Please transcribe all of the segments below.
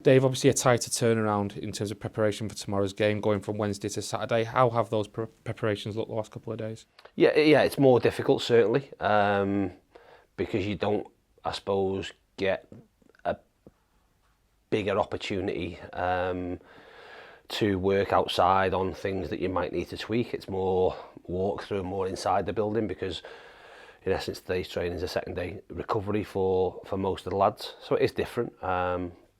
Dave, obviously a tighter turnaround in terms of preparation for tomorrow's game, going from Wednesday to Saturday. How have those preparations looked the last couple of days? Yeah, it's more difficult certainly, because you don't, I suppose, get a bigger opportunity to work outside on things that you might need to tweak. It's more walk through, more inside the building, because in essence today's training is a second day recovery for most of the lads, so it is different.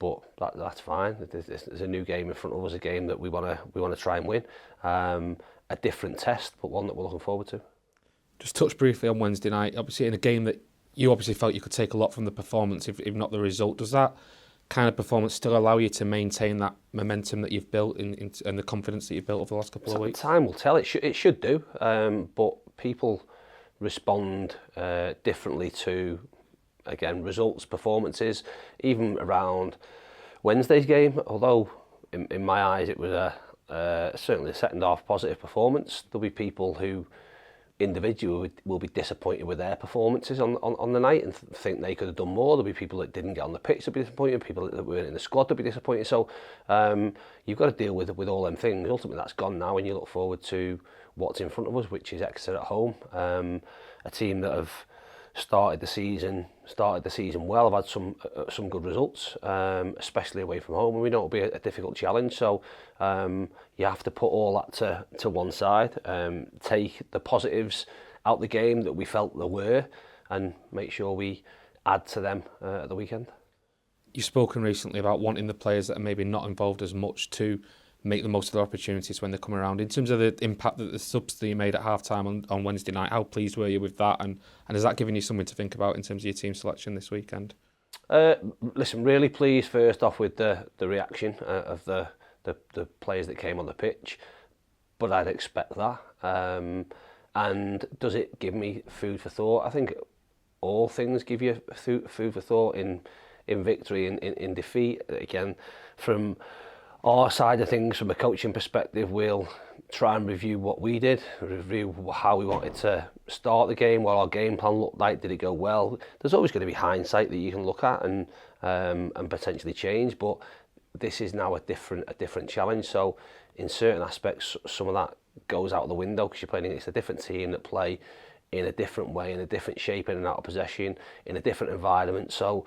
But that's fine. There's a new game in front of us, a game that we want to try and win. A different test, but one that we're looking forward to. Just touch briefly on Wednesday night. Obviously, in a game that you obviously felt you could take a lot from the performance, if not the result. Does that kind of performance still allow you to maintain that momentum that you've built and the confidence that you've built over the last couple of weeks? Time will tell. It should do. But people respond differently to, again, results, performances, even around Wednesday's game. Although in my eyes it was certainly a second half positive performance, there'll be people who individually will be disappointed with their performances on the night and think they could have done more. There'll be people that didn't get on the pitch that'll be disappointed, people that weren't in the squad that'll be disappointed. So you've got to deal with all them things. Ultimately that's gone now, and you look forward to what's in front of us, which is Exeter at home, a team that have started the season well. I've had some good results, especially away from home, and we know it'll be a difficult challenge. So you have to put all that to one side, take the positives out the game that we felt there were, and make sure we add to them at the weekend. You've spoken recently about wanting the players that are maybe not involved as much to make the most of their opportunities when they come around. In terms of the impact that the subs that you made at half-time on Wednesday night, how pleased were you with that? And has that given you something to think about in terms of your team selection this weekend? Listen, really pleased first off with the reaction of the players that came on the pitch, but I'd expect that. And does it give me food for thought? I think all things give you food for thought in victory, in defeat. Again, from our side of things, from a coaching perspective, we'll try and review what we did, review how we wanted to start the game, what our game plan looked like, did it go well. There's always going to be hindsight that you can look at and potentially change, but this is now a different challenge. So in certain aspects, some of that goes out the window because you're playing against a different team that play in a different way, in a different shape, in and out of possession, in a different environment. So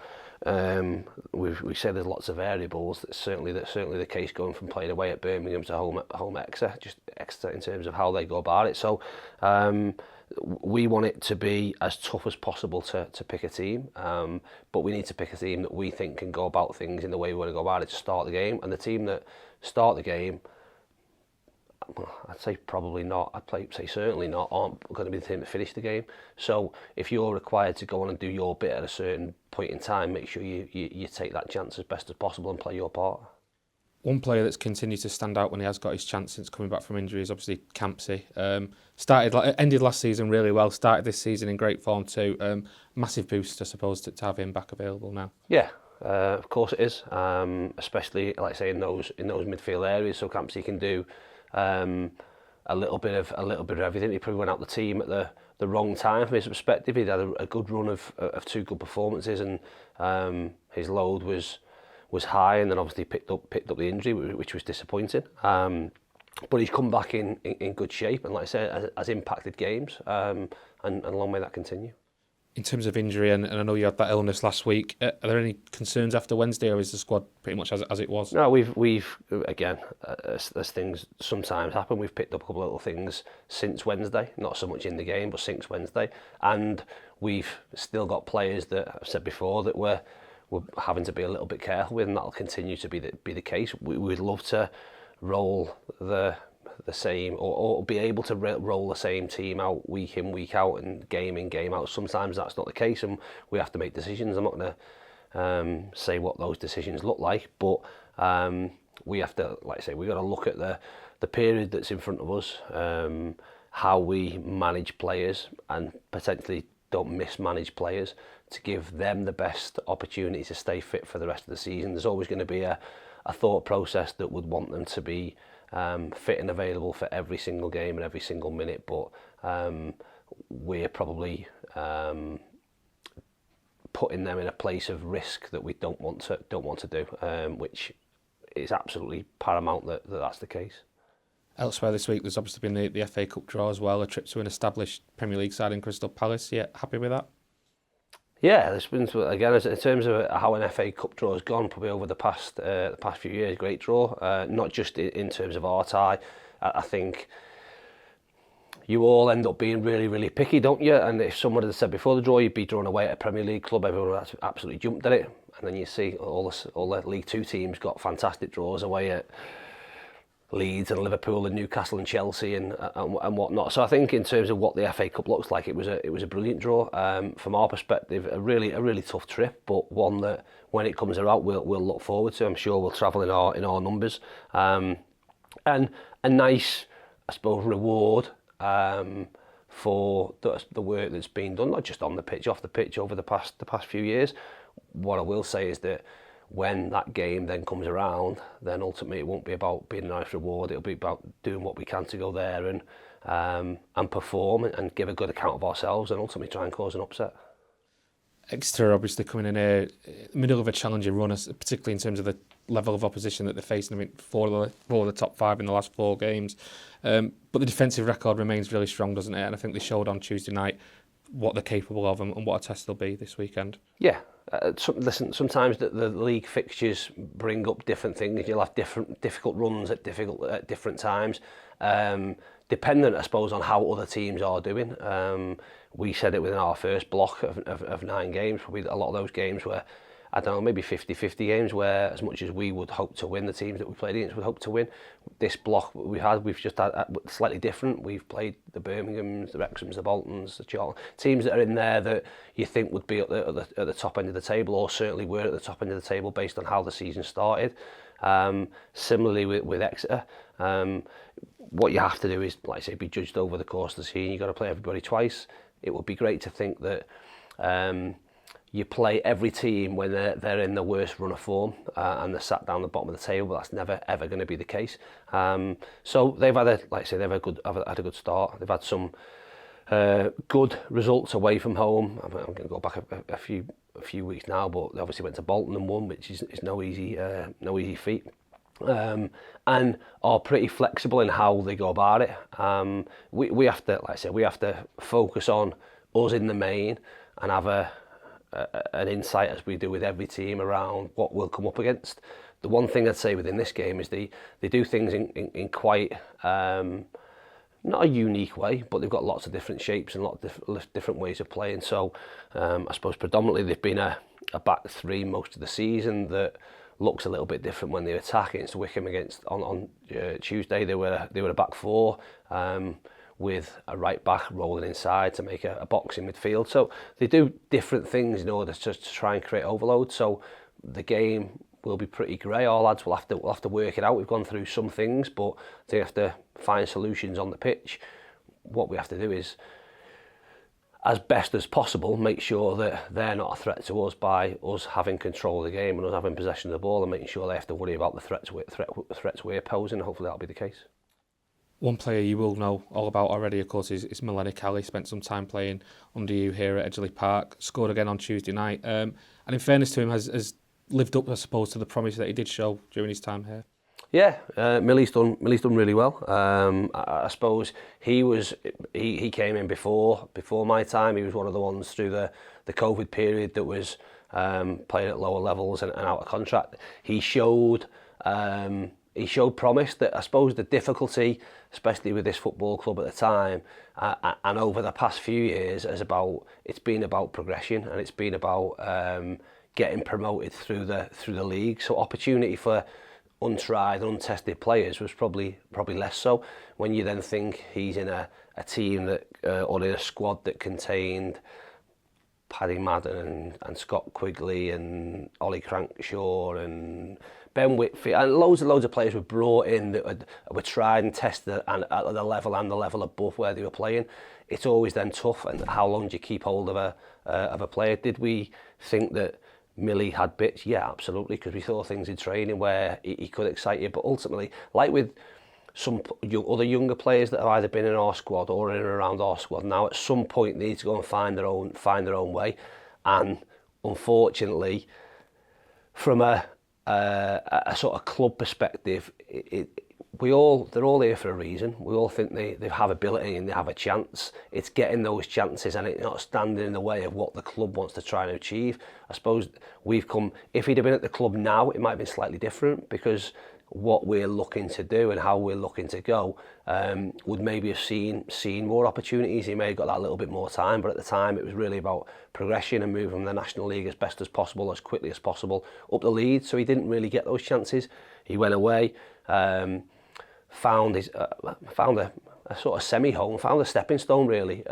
we say there's lots of variables. That's certainly the case going from playing away at Birmingham to home at Exeter, just Exeter in terms of how they go about it. So we want it to be as tough as possible to pick a team, but we need to pick a team that we think can go about things in the way we want to go about it to start the game. And the team that start the game, I'd say probably not. I'd say certainly not. Aren't going to be the team that finish the game. So if you're required to go on and do your bit at a certain point in time, make sure you take that chance as best as possible and play your part. One player that's continued to stand out when he has got his chance since coming back from injury is obviously Campsey. Ended last season really well. Started this season in great form too. Massive boost, I suppose, to have him back available now. Yeah. Of course it is. Especially, like I say, in those midfield areas, so Campsey can do a little bit of everything. He probably went out the team at the wrong time from his perspective. He'd had a good run of two good performances, and his load was high, and then obviously picked up the injury, which was disappointing. But he's come back in good shape, and like I said, has impacted games, and long may that continue. In terms of injury, and I know you had that illness last week, are there any concerns after Wednesday, or is the squad pretty much as it was? No, we've again, as things sometimes happen, we've picked up a couple of little things since Wednesday, not so much in the game, but since Wednesday, and we've still got players that I've said before that we're having to be a little bit careful with, and that'll continue to be the case. We would love to roll the same or be able to roll the same team out week in, week out, and game in, game out. Sometimes that's not the case, and we have to make decisions. I'm not going to say what those decisions look like, but we have to, like I say, we've got to look at the period that's in front of us, how we manage players and potentially don't mismanage players to give them the best opportunity to stay fit for the rest of the season. There's always going to be a thought process that would want them to be fit and available for every single game and every single minute, but we're probably putting them in a place of risk that we don't want to do, which is absolutely paramount that's the case. Elsewhere this week, there's obviously been the FA Cup draw as well, a trip to an established Premier League side in Crystal Palace. Yeah, happy with that? Yeah, there's been, again, in terms of how an FA Cup draw has gone, probably over the past few years, great draw. Not just in terms of our tie. I think you all end up being really, really picky, don't you? And if someone had said before the draw you'd be drawn away at a Premier League club, everyone would have absolutely jumped at it. And then you see all the League Two teams got fantastic draws away at Leeds and Liverpool and Newcastle and Chelsea and whatnot. So I think in terms of what the FA Cup looks like, it was a brilliant draw. From our perspective, a really tough trip, but one that when it comes around we'll look forward to. I'm sure we'll travel in our numbers, and a nice, I suppose, reward for the work that's been done, not just on the pitch, off the pitch over the past few years. What I will say is that when that game then comes around, then ultimately it won't be about being a nice reward. It'll be about doing what we can to go there and perform and give a good account of ourselves and ultimately try and cause an upset. Exeter obviously coming in here, middle of a challenging run, particularly in terms of the level of opposition that they're facing. I mean, four of the top 5 in the last 4 games. But the defensive record remains really strong, doesn't it? And I think they showed on Tuesday night what they're capable of and what a test they'll be this weekend. Yeah. Listen, sometimes the league fixtures bring up different things. You'll have difficult runs at different times, dependent, I suppose, on how other teams are doing. We said it within our first block of 9 games. Probably a lot of those games were, I don't know, maybe 50-50 games where as much as we would hope to win, the teams that we played against would hope to win. This block we've just had slightly different. We've played the Birminghams, the Wrexhams, the Boltons, the Charlton, teams that are in there that you think would be at the top end of the table, or certainly were at the top end of the table based on how the season started. Similarly with Exeter, what you have to do is, like I say, be judged over the course of the season. You've got to play everybody twice. It would be great to think that you play every team when they're in the worst run of form and they're sat down the bottom of the table, but that's never ever going to be the case. So they've had had a good start. They've had some good results away from home. I'm going to go back a few weeks now, but they obviously went to Bolton and won, which is no easy feat. And are pretty flexible in how they go about it. We have to, like I said, we have to focus on us in the main and have an insight, as we do with every team, around what we'll come up against. The one thing I'd say within this game is they do things in quite not a unique way, but they've got lots of different shapes and lots of different ways of playing. So I suppose predominantly they've been a back 3 most of the season that looks a little bit different when they attack against Wickham. On Tuesday they were a back 4 with a right back rolling inside to make a box in midfield. So they do different things in order to try and create overload. So the game will be pretty grey. Our lads will have to work it out. We've gone through some things, but they have to find solutions on the pitch. What we have to do is, as best as possible, make sure that they're not a threat to us by us having control of the game and us having possession of the ball, and making sure they have to worry about the threats we're posing. Hopefully that'll be the case. One player you will know all about already, of course, is Millennium Ali. Spent some time playing under you here at Edgeley Park. Scored again on Tuesday night. And in fairness to him, has lived up, I suppose, to the promise that he did show during his time here. Yeah, Millie's done really well. I suppose he came in before my time. He was one of the ones through the COVID period that was playing at lower levels and out of contract. He showed promise. That I suppose the difficulty, especially with this football club at the time, and over the past few years, it's been about progression, and it's been about getting promoted through the league. So opportunity for untried, untested players was probably less so. When you then think he's in a team that or in a squad that contained Paddy Madden and Scott Quigley and Ollie Crankshaw and Ben Whitfield, and loads of players were brought in that were tried and tested at the level above where they were playing. It's always then tough, and how long do you keep hold of a player? Did we think that Millie had bits? Yeah, absolutely, because we saw things in training where he could excite you. But ultimately, like with some other younger players that have either been in our squad or in and around our squad now, at some point they need to go and find their own way. And unfortunately, from a sort of club perspective, they're all here for a reason. We all think they have ability and they have a chance. It's getting those chances and it's not standing in the way of what the club wants to try and achieve. I suppose if he'd have been at the club now, it might have been slightly different, because what we're looking to do and how we're looking to go would maybe have seen more opportunities. He may have got that little bit more time, but at the time it was really about progression and moving from the National League as best as possible, as quickly as possible, up the lead. So he didn't really get those chances. He went away, found a sort of semi-home, found a stepping stone really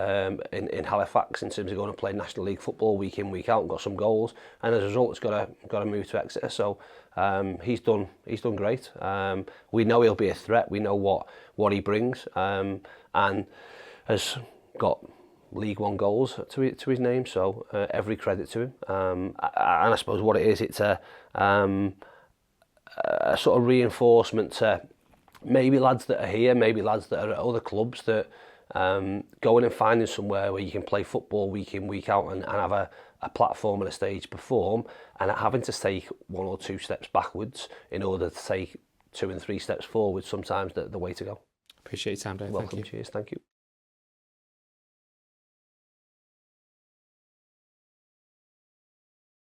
in Halifax in terms of going and play National League football week in, week out, and got some goals, and as a result has got to move to Exeter. So he's done great. We know he'll be a threat. We know what he brings, and has got League One goals to his name. So every credit to him. And I suppose what it is, it's a sort of reinforcement to maybe lads that are here, maybe lads that are at other clubs, that going and finding somewhere where you can play football week in, week out, and have a platform and a stage to perform, and having to take 1 or 2 steps backwards in order to take 2 and 3 steps forward, sometimes the way to go. Appreciate your time, Dave. Welcome. Thank you. Cheers. Thank you.